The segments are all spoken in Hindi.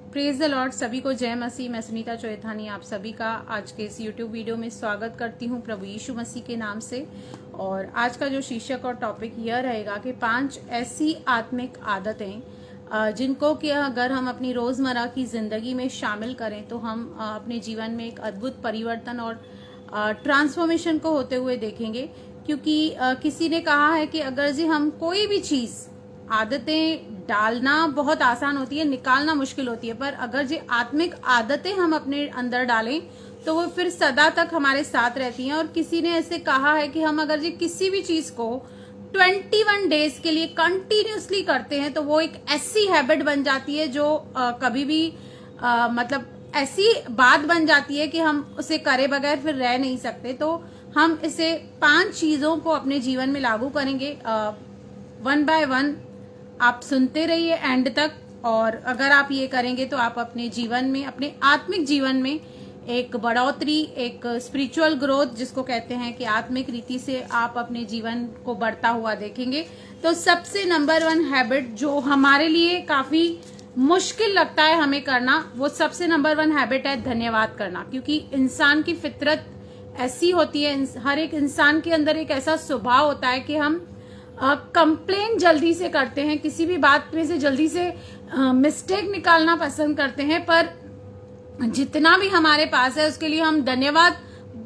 Praise the Lord. सभी को जय मसीह। मैं सुनीता चौथानी आप सभी का आज के इस यूट्यूब वीडियो में स्वागत करती हूं प्रभु यीशु मसीह के नाम से। और आज का जो शीर्षक और टॉपिक यह रहेगा कि 5 ऐसी आत्मिक आदतें जिनको कि अगर हम अपनी रोजमर्रा की जिंदगी में शामिल करें तो हम अपने जीवन में एक अद्भुत परिवर्तन और ट्रांसफॉर्मेशन को होते हुए देखेंगे। क्योंकि किसी ने कहा है कि अगर जी हम कोई भी चीज आदतें डालना बहुत आसान होती है, निकालना मुश्किल होती है, पर अगर जो आत्मिक आदतें हम अपने अंदर डालें तो वो फिर सदा तक हमारे साथ रहती हैं। और किसी ने ऐसे कहा है कि हम अगर जी किसी भी चीज को 21 डेज के लिए कंटिन्यूसली करते हैं तो वो एक ऐसी हैबिट बन जाती है जो कभी भी मतलब ऐसी बात बन जाती है कि हम उसे करे बगैर फिर रह नहीं सकते। तो हम इसे 5 चीजों को अपने जीवन में लागू करेंगे। 1 बाय 1 आप सुनते रहिए एंड तक। और अगर आप ये करेंगे तो आप अपने जीवन में, अपने आत्मिक जीवन में एक बढ़ोतरी, एक स्पिरिचुअल ग्रोथ जिसको कहते हैं कि आत्मिक रीति से आप अपने जीवन को बढ़ता हुआ देखेंगे। तो सबसे नंबर 1 हैबिट जो हमारे लिए काफी मुश्किल लगता है हमें करना, वो सबसे नंबर 1 हैबिट है धन्यवाद करना। क्योंकि इंसान की फितरत ऐसी होती है, हर एक इंसान के अंदर एक ऐसा स्वभाव होता है कि हम कंप्लेन जल्दी से करते हैं, किसी भी बात में से जल्दी से मिस्टेक निकालना पसंद करते हैं, पर जितना भी हमारे पास है उसके लिए हम धन्यवाद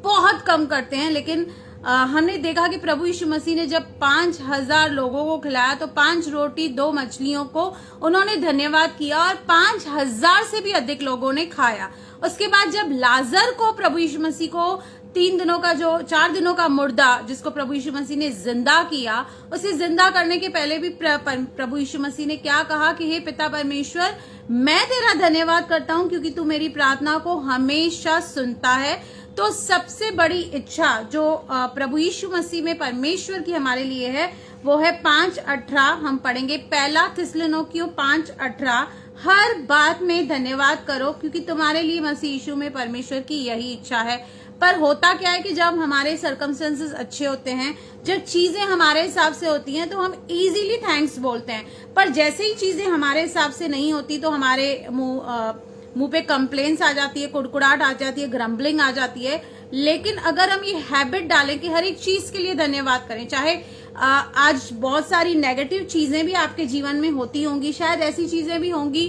बहुत कम करते हैं। लेकिन हमने देखा कि प्रभु यीशु मसीह ने जब 5000 लोगों को खिलाया तो 5 रोटी 2 मछलियों को उन्होंने धन्यवाद किया और 5000 से भी अधिक लोगों ने खाया। उसके बाद जब लाजर को प्रभु यीशु मसीह को 4 दिनों का मुर्दा जिसको प्रभु यीशु मसीह ने जिंदा किया, उसे जिंदा करने के पहले भी प्रभु यीशु मसीह ने क्या कहा कि हे पिता परमेश्वर, मैं तेरा धन्यवाद करता हूं क्योंकि तू मेरी प्रार्थना को हमेशा सुनता है। तो सबसे बड़ी इच्छा जो प्रभु यीशु मसीह में परमेश्वर की हमारे लिए है वो है 5:18। हम पढ़ेंगे 1 थिस्सलुनीकियों 5:18। हर बात में धन्यवाद करो क्योंकि तुम्हारे लिए मसीह यीशु में परमेश्वर की यही इच्छा है। पर होता क्या है कि जब हमारे सर्कमस्टेंसेस अच्छे होते हैं, जब चीजें हमारे हिसाब से होती हैं तो हम इजीली थैंक्स बोलते हैं, पर जैसे ही चीजें हमारे हिसाब से नहीं होती तो हमारे मुंह पे कंप्लेंट्स आ जाती है, कुड़कुड़ाहट आ जाती है, ग्रम्बलिंग आ जाती है। लेकिन अगर हम ये हैबिट डालें कि हर एक चीज के लिए धन्यवाद करें, चाहे आज बहुत सारी नेगेटिव चीजें भी आपके जीवन में होती होंगी, शायद ऐसी चीजें भी होंगी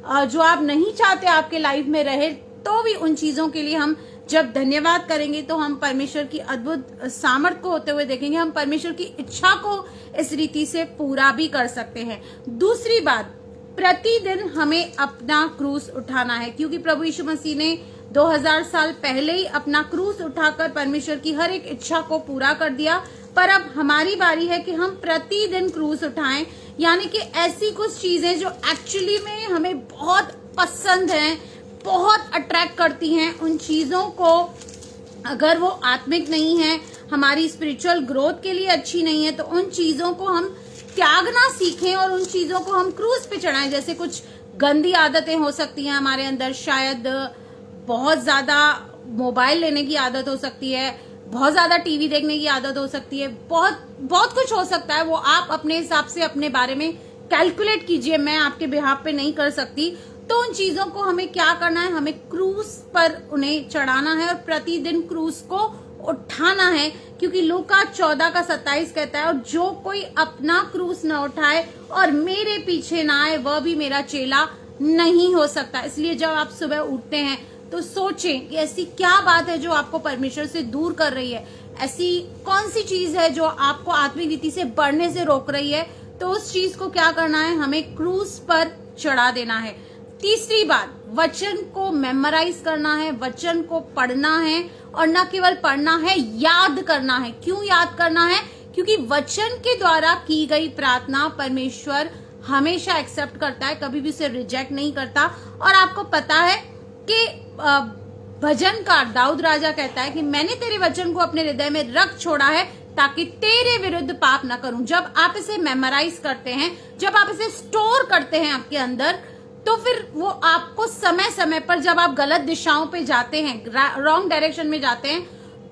जो आप नहीं चाहते आपके लाइफ में रहे, तो भी उन चीजों के लिए हम जब धन्यवाद करेंगे तो हम परमेश्वर की अद्भुत सामर्थ को होते हुए देखेंगे। हम परमेश्वर की इच्छा को इस रीति से पूरा भी कर सकते हैं। दूसरी बात, प्रतिदिन हमें अपना क्रूस उठाना है क्योंकि प्रभु यीशु मसीह ने 2000 साल पहले ही अपना क्रूस उठाकर परमेश्वर की हर एक इच्छा को पूरा कर दिया। पर अब हमारी बारी है कि हम प्रतिदिन क्रूस उठाएं, यानी कि ऐसी कुछ चीजें जो एक्चुअली में हमें बहुत पसंद हैं, बहुत अट्रैक्ट करती हैं, उन चीजों को अगर वो आत्मिक नहीं है, हमारी स्पिरिचुअल ग्रोथ के लिए अच्छी नहीं है, तो उन चीजों को हम त्यागना सीखें और उन चीजों को हम क्रूस पे चढ़ाएं। जैसे कुछ गंदी आदतें हो सकती हैं हमारे अंदर, शायद बहुत ज्यादा मोबाइल लेने की आदत हो सकती है, बहुत ज्यादा टीवी देखने की आदत हो सकती है, बहुत कुछ हो सकता है। वो आप अपने हिसाब से अपने बारे में कैलकुलेट कीजिए, मैं आपके बिहाफ पे नहीं कर सकती। तो उन चीजों को हमें क्या करना है, हमें क्रूस पर उन्हें चढ़ाना है और प्रतिदिन क्रूस को उठाना है। क्योंकि लूका 14:27 कहता है, और जो कोई अपना क्रूस न उठाए और मेरे पीछे ना आए वह भी मेरा चेला नहीं हो सकता। इसलिए जब आप सुबह उठते हैं तो सोचें कि ऐसी क्या बात है जो आपको परमेश्वर से दूर कर रही है, ऐसी कौन सी चीज है जो आपको आत्मिक रीति से बढ़ने से रोक रही है। तो उस चीज को क्या करना है, हमें क्रूस पर चढ़ा देना है। तीसरी बात, वचन को मेमोराइज करना है, वचन को पढ़ना है और न केवल पढ़ना है, याद करना है। क्यों याद करना है? क्योंकि वचन के द्वारा की गई प्रार्थना परमेश्वर हमेशा एक्सेप्ट करता है, कभी भी उसे रिजेक्ट नहीं करता। और आपको पता है कि भजनकार दाऊद राजा कहता है कि मैंने तेरे वचन को अपने हृदय में रख छोड़ा है ताकि तेरे विरुद्ध पाप न करूं। जब आप इसे मेमोराइज करते हैं, जब आप इसे स्टोर करते हैं आपके अंदर, तो फिर वो आपको समय समय पर जब आप गलत दिशाओं पे जाते हैं, रॉन्ग डायरेक्शन में जाते हैं,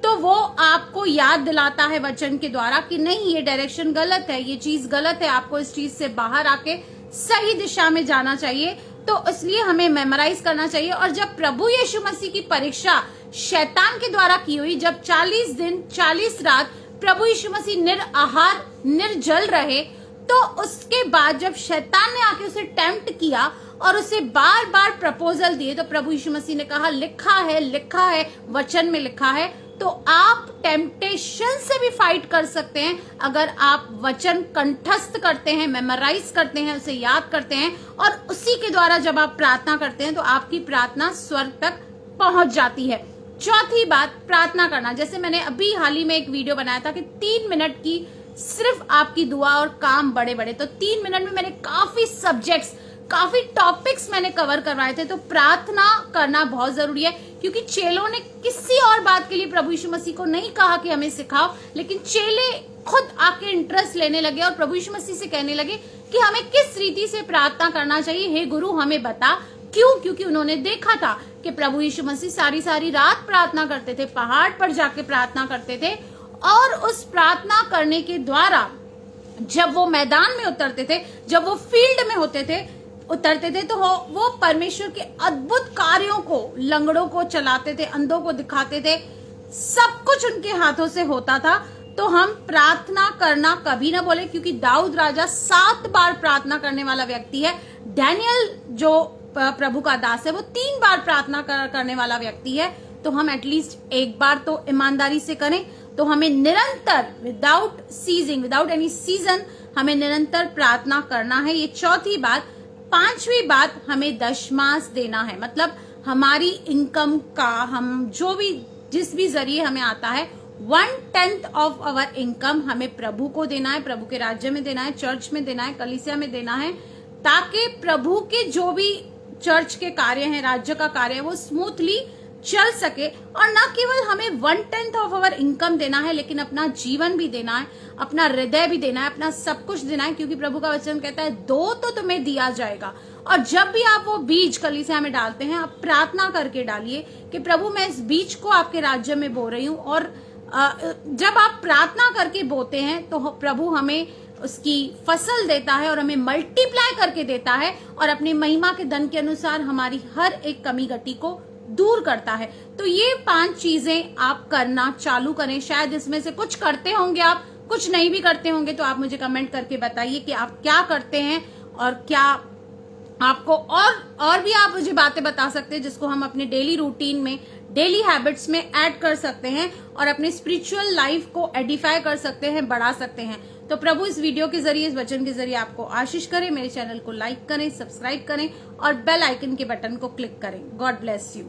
तो वो आपको याद दिलाता है वचन के द्वारा कि नहीं, ये डायरेक्शन गलत है, ये चीज गलत है, आपको इस चीज से बाहर आके सही दिशा में जाना चाहिए। तो इसलिए हमें मेमोराइज करना चाहिए। और जब प्रभु यीशु मसीह की परीक्षा शैतान के द्वारा की हुई, जब 40 दिन 40 रात प्रभु यीशु मसीह निराहार निर्जल रहे, तो उसके बाद जब शैतान ने आके उसे टेम्प्ट किया और उसे बार बार प्रपोजल दिए, तो प्रभु यीशु मसीह ने कहा लिखा है, वचन में लिखा है। तो आप टेम्पटेशन से भी फाइट कर सकते हैं अगर आप वचन कंठस्थ करते हैं, मेमोराइज करते हैं, उसे याद करते हैं, और उसी के द्वारा जब आप प्रार्थना करते हैं तो आपकी प्रार्थना स्वर्ग तक पहुंच जाती है। चौथी बात, प्रार्थना करना। जैसे मैंने अभी हाल ही में एक वीडियो बनाया था कि 3 मिनट की सिर्फ आपकी दुआ और काम बड़े बड़े, तो 3 मिनट में मैंने काफी सब्जेक्ट्स, काफी टॉपिक्स मैंने कवर करवाए थे। तो प्रार्थना करना बहुत जरूरी है, क्योंकि चेलों ने किसी और बात के लिए प्रभु यीशु मसीह को नहीं कहा कि हमें सिखाओ, लेकिन चेले खुद आके इंटरेस्ट लेने लगे और प्रभु यीशु मसीह से कहने लगे कि हमें किस रीति से प्रार्थना करना चाहिए, हे गुरु हमें बता। क्यों? क्योंकि उन्होंने देखा था कि प्रभु यीशु मसीह सारी रात प्रार्थना करते थे, पहाड़ पर जाके प्रार्थना करते थे, और उस प्रार्थना करने के द्वारा जब वो मैदान में उतरते थे, जब वो फील्ड में उतरते थे, तो वो परमेश्वर के अद्भुत कार्यों को, लंगड़ों को चलाते थे, अंधों को दिखाते थे, सब कुछ उनके हाथों से होता था। तो हम प्रार्थना करना कभी ना बोले, क्योंकि दाऊद राजा 7 बार प्रार्थना करने वाला व्यक्ति है। डैनियल जो प्रभु का दास है वो 3 बार प्रार्थना करने वाला व्यक्ति है। तो हम एटलीस्ट एक बार तो ईमानदारी से करें। तो हमें निरंतर विदाउट एनी सीजन हमें निरंतर प्रार्थना करना है। ये चौथी बात। 5वीं बात, हमें दशमांश देना है। मतलब हमारी इनकम का, हम जो भी जिस भी जरिए हमें आता है, 1/10 ऑफ अवर इनकम हमें प्रभु को देना है, प्रभु के राज्य में देना है, चर्च में देना है, कलीसिया में देना है, ताकि प्रभु के जो भी चर्च के कार्य हैं, राज्य का कार्य है, वो स्मूथली चल सके। और न केवल हमें 1/10 ऑफ अवर इनकम देना है, लेकिन अपना जीवन भी देना है, अपना हृदय भी देना है, अपना सब कुछ देना है, क्योंकि प्रभु का वचन कहता है 2 तो तुम्हें दिया जाएगा। और जब भी आप वो बीज कलीसिया में डालते हैं, आप प्रार्थना करके डालिए कि प्रभु मैं इस बीज को आपके राज्य में बो रही हूँ। और जब आप प्रार्थना करके बोते हैं तो प्रभु हमें उसकी फसल देता है और हमें मल्टीप्लाई करके देता है, और अपनी महिमा के धन के अनुसार हमारी हर एक कमी घटी को दूर करता है। तो ये 5 चीजें आप करना चालू करें। शायद इसमें से कुछ करते होंगे आप, कुछ नहीं भी करते होंगे, तो आप मुझे कमेंट करके बताइए कि आप क्या करते हैं, और क्या आपको और भी आप मुझे बातें बता सकते हैं जिसको हम अपने डेली रूटीन में, डेली हैबिट्स में ऐड कर सकते हैं और अपने स्पिरिचुअल लाइफ को एडिफाई कर सकते हैं, बढ़ा सकते हैं। तो प्रभु इस वीडियो के जरिए, इस वचन के जरिए आपको आशीष करें। मेरे चैनल को लाइक करें, सब्सक्राइब करें और बेल आइकन के बटन को क्लिक करें। God bless you.